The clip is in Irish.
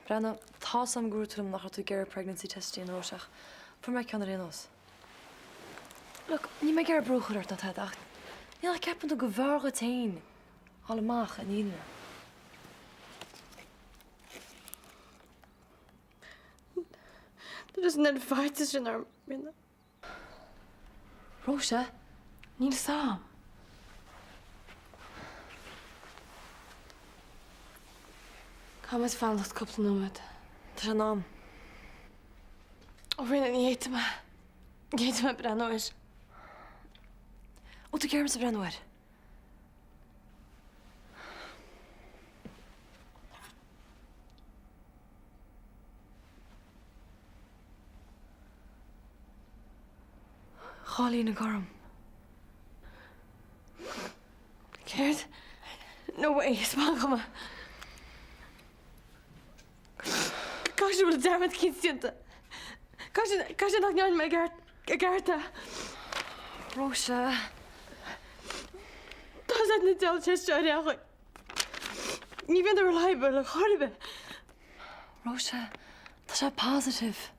Brenna, tá sam grútum nach tú gur pregnancy testí an óiseach. Fu me ceanna rénos. Look, ní me gur brochar na teach. Ní le cepan go bhharga tain. Allach an íine. Er is net feite sin ar minne. Róise, Níl sam. Kam is fan dat kopte nomad. tá sé nám. O rinne ní héite me. Géite me brenn is. Ó tú cearm sa brenneir. Chalí na garm. Keert? No way, smaak me. Kas je wel daar met kind zitten? Kas je nog niet aan mij Gerta? Róise, Dat is het niet al chest eigenlijk. Niet vind er reliable, horrible. Róise, tá sé positive.